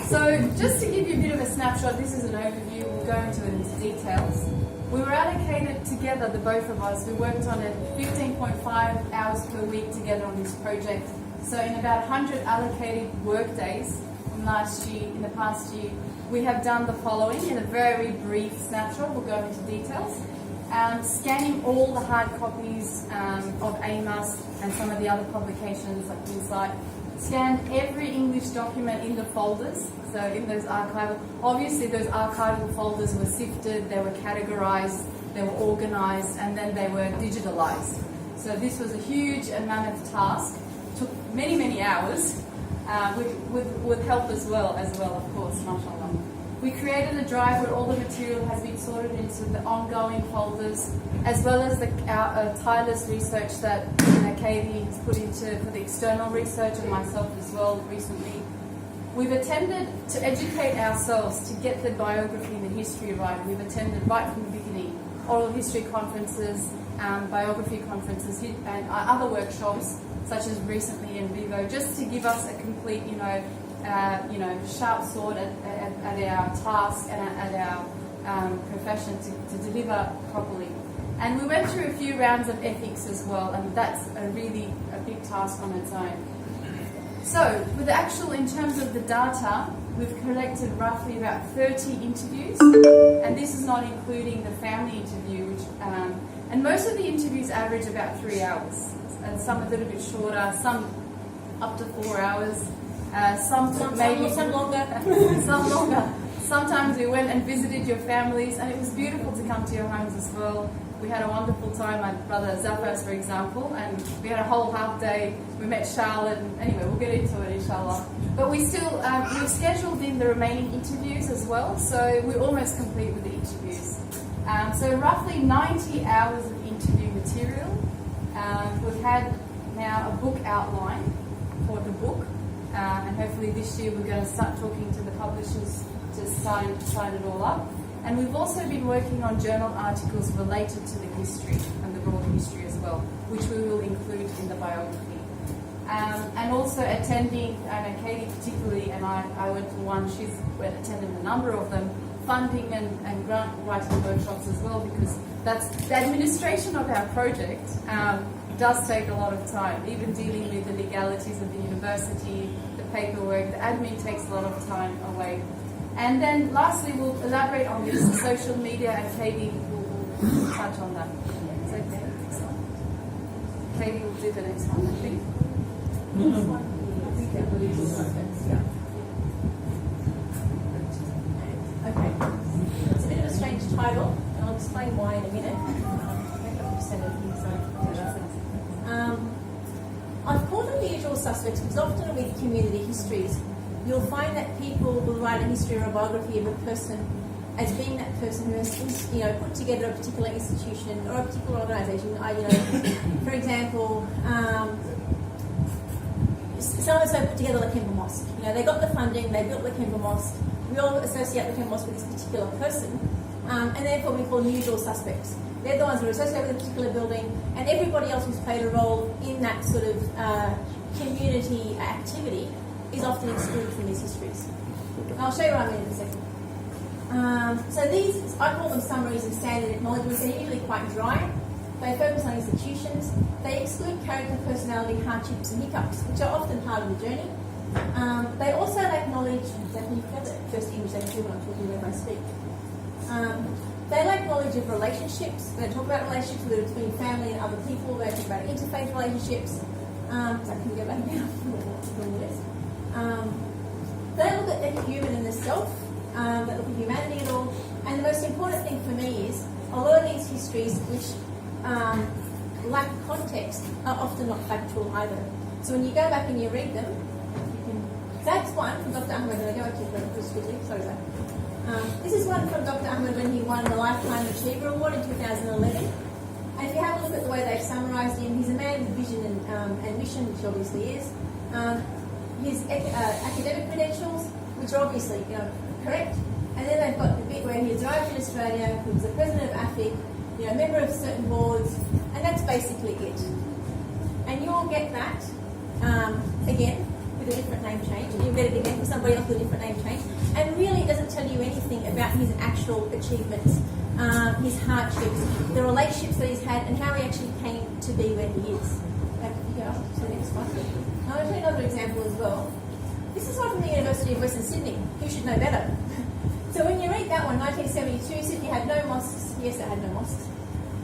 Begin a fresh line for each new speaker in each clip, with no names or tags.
So just to give you a bit of a snapshot, this is an overview, we'll go into it into details. We were allocated together, the both of us, we worked on it 15.5 hours per week together on this project. So in about 100 allocated work days in the past year, we have done the following in a very brief snapshot, we'll go into details. Scanning all the hard copies of AMAS and some of the other publications like Insight. Scanned every English document in the folders, so in those archival. Obviously those archival folders were sifted, they were categorized, they were organized, and then they were digitalized. So this was a huge and mammoth task. Took many, many hours, with help as well, of course, mashallah. We created a drive where all the material has been sorted into the ongoing folders, as well as our tireless research that Qazi has put into for the external research, and myself as well recently. We've attempted to educate ourselves to get the biography and the history right. We've attended right from the beginning oral history conferences, biography conferences, and other workshops, such as recently in Vivo, just to give us a complete, sharp sword at our task and at our profession to deliver properly. And we went through a few rounds of ethics as well, and that's a big task on its own. So, with the actual, in terms of the data, we've collected roughly about 30 interviews, and this is not including the family interview, and most of the interviews average about 3 hours, and some a little bit shorter, some up to 4 hours. Some longer. Some longer. Sometimes we went and visited your families, and it was beautiful to come to your homes as well. We had a wonderful time. My brother Zafas, for example, and we had a whole half day. We met Charlotte, and anyway, we'll get into it, inshallah. But we still we've scheduled in the remaining interviews as well, so we're almost complete with the interviews. So roughly 90 hours of interview material. We've had now a book outline for the book. And hopefully this year we're going to start talking to the publishers to sign it all up. And we've also been working on journal articles related to the history and the broader history as well, which we will include in the biography. And also attending, and Katie particularly, and I went to one, she's attended a number of them, funding and grant writing workshops as well, because that's the administration of our project. Does take a lot of time, even dealing with the legalities of the university, the paperwork, the admin takes a lot of time away. And then lastly, we'll elaborate on this social media, and Katie will touch on that. It's okay, next one. Katie will do the next one, I think.
Okay, it's a bit of a strange title, and I'll explain why in a minute. I've called them the usual suspects because often with community histories, you'll find that people will write a history or a biography of a person as being that person who has, put together a particular institution or a particular organisation. For example, so-and-so put together Lakemba Mosque. They got the funding, they built Lakemba Mosque. We all associate Lakemba Mosque with this particular person, and therefore we call them usual suspects. They're the ones who are associated with a particular building, and everybody else who's played a role in that sort of community activity is often excluded from these histories. And I'll show you what I mean in a second. So these, I call them summaries and standard acknowledgements. They're usually quite dry. They focus on institutions. They exclude character, personality, hardships, and hiccups, which are often part of the journey. They also acknowledge, you have the first image they can see when I'm talking when I speak. They lack knowledge of relationships. They talk about relationships between family and other people. They talk about interfaith relationships. So I can go back now. They look at the human in the self. They look at humanity at all. And the most important thing for me is a lot of these histories which lack context are often not factual either. So when you go back and you read them, that's one from Dr. Ahmad. I go back to quickly. Sorry, Zach. This is one from Dr. Ahmad when he won the Lifetime Achiever Award in 2011. And if you have a look at the way they've summarised him, he's a man with vision and mission, which obviously is. His academic credentials, which are obviously correct. And then they've got the bit where he arrived in Australia, he was the president of AFIC, member of certain boards, and that's basically it. And you'll get that, again, with with a different name change, and you get it again for somebody else with a different name change, and really it doesn't tell you anything about his actual achievements, his hardships, the relationships that he's had, and how he actually came to be where he is. Back to you go to the next one. I'll show you another example as well. This is one from the University of Western Sydney. You should know better. So when you read that one, 1972, Sydney had no mosques. Yes, it had no mosques.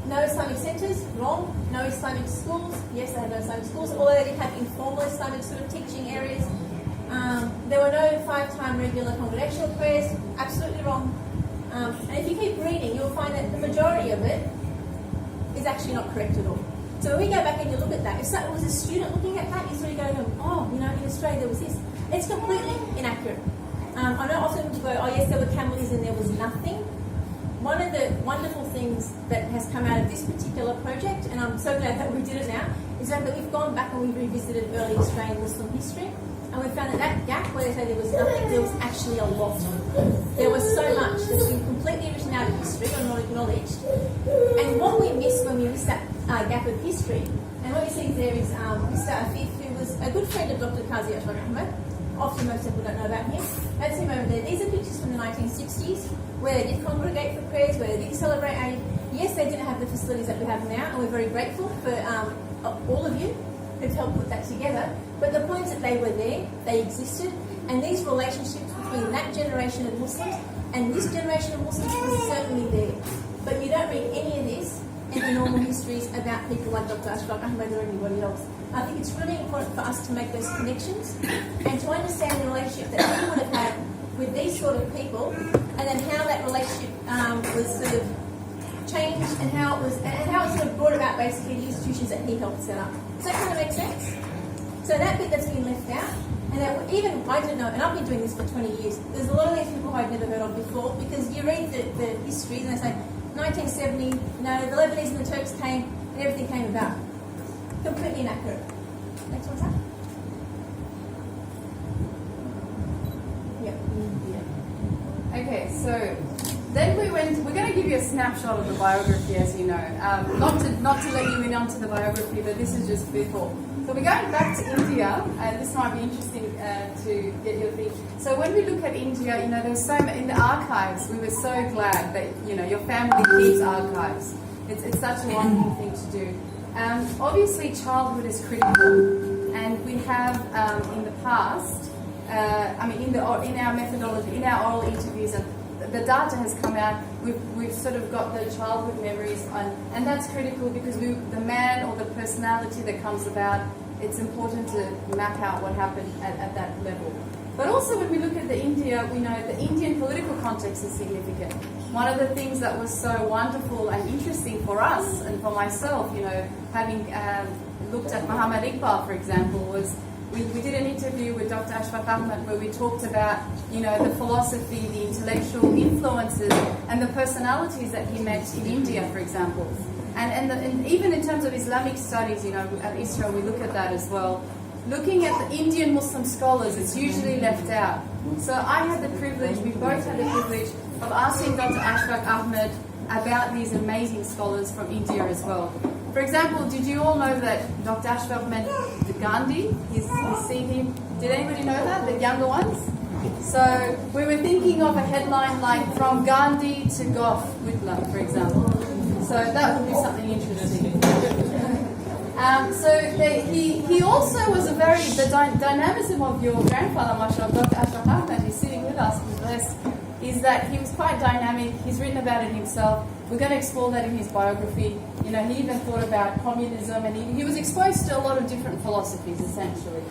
No Islamic centres, wrong. No Islamic schools, yes, they had no Islamic schools, although they did have informal Islamic sort of teaching areas. There were no 5-time regular congregational prayers, absolutely wrong. And if you keep reading, you'll find that the majority of it is actually not correct at all. So when we go back and you look at that, if it was a student looking at that, you sort of go, oh, you know, in Australia there was this. It's completely inaccurate. I know often people go, oh yes, there were camels and there was nothing. One of the wonderful things that has come out of this particular project, and I'm so glad that we did it now, is that we've gone back and we've revisited early Australian Muslim history, and we found that gap where they say there was nothing, there was actually a lot. There was so much that's been completely written out of history or not acknowledged. And what we miss when we miss that gap of history, and what you see there is Mr. Afif, who was a good friend of Dr. Qazi Ashfaq Ahmad. Often most people don't know about him. That's him over there. These are pictures from the 1960s where they did congregate for prayers, where they did celebrate Eid. Yes, they didn't have the facilities that we have now, and we're very grateful for all of you who've helped put that together. But the point is that they were there, they existed, and these relationships between that generation of Muslims and this generation of Muslims was certainly there. But you don't read any of this in the normal histories about people like Dr. Ashfaq Ahmad or anybody else. I think it's really important for us to make those connections and to understand the relationship that he would have had with these sort of people, and then how that relationship was sort of changed and how it sort of brought about basically the institutions that he helped set up. Does that kind of make sense? So that bit that's been left out, and that even I didn't know, and I've been doing this for 20 years. There's a lot of these people who I'd never heard of before, because you read the histories and they say 1970, the Lebanese and the Turks came and everything came about. Completely inaccurate. Next one's up.
Yeah. Okay, so then we're going to give you a snapshot of the biography, as you know. Not to let you in onto the biography, but this is just before. So we're going back to India, and this might be interesting to get your thing. So when we look at India, there's so much in the archives. We were so glad that your family keeps archives. It's such a wonderful thing to do. Obviously, childhood is critical, and we have in the past, in our methodology, in our oral interviews, and the data has come out. We've sort of got the childhood memories on, and that's critical because the man or the personality that comes about, it's important to map out what happened at that level. But also when we look at India, we know the Indian political context is significant. One of the things that was so wonderful and interesting for us and for myself, having looked at Muhammad Iqbal, for example, was we did an interview with Dr. Ashfaq Ahmad where we talked about, the philosophy, the intellectual influences and the personalities that he met in India, for example. And even in terms of Islamic studies, at Israel, we look at that as well. Looking at the Indian Muslim scholars, it's usually left out. So I had the privilege, we both had the privilege of asking Dr. Ashfaq Ahmad about these amazing scholars from India as well. For example, did you all know that Dr. Ashfaq met the Gandhi? He's seen him. Did anybody know that, the younger ones? So we were thinking of a headline like "From Gandhi to Gough Whitlam," for example. So that would be something interesting. He also was the dynamism of your grandfather, mashallah, Dr. Ashfaq Ahmad, who's sitting with us, he's blessed, is that he was quite dynamic. He's written about it himself. We're going to explore that in his biography. He even thought about communism, and he was exposed to a lot of different philosophies, essentially.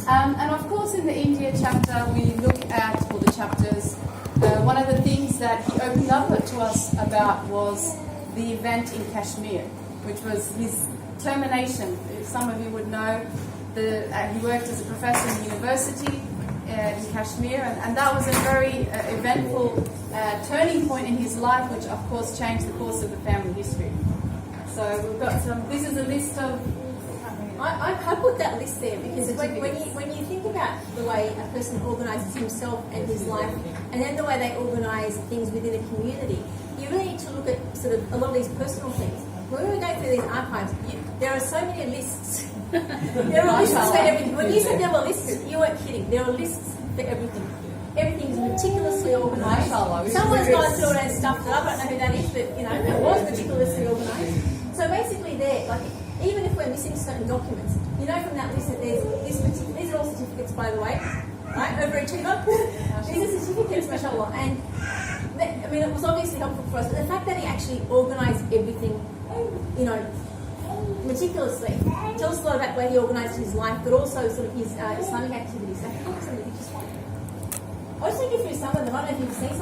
And of course, in the India chapter, we look at all the chapters. One of the things that he opened up to us about was the event in Kashmir, which was his termination. If some of you would know, he worked as a professor in university in Kashmir, and that was a very eventful turning point in his life, which of course changed the course of the family history. So we've got this is a list of...
I put that list there because when you think about the way a person organises himself and his life, and then the way they organise things within a community, you really need to look at sort of a lot of these personal things. When we go through these archives, there are so many lists There are lists for everything. When you said there were lists, you weren't kidding. There are lists for everything. Everything is meticulously organised. Someone's gone through it and stuffed it up. I don't know who that is, but you know, it was meticulously organised. So basically, even if we're missing certain documents, you know from that list that there's this particular. These are all certificates, by the way, right? Overachiever. These are certificates, mashallah, and I mean, it was obviously helpful for us. But the fact that he actually organised everything, you know, meticulously, tells us a lot about where he organised his life, but also sort of his Islamic activities. So I think it's a religious one. I'll just take you through some of them. I don't know if you've seen some.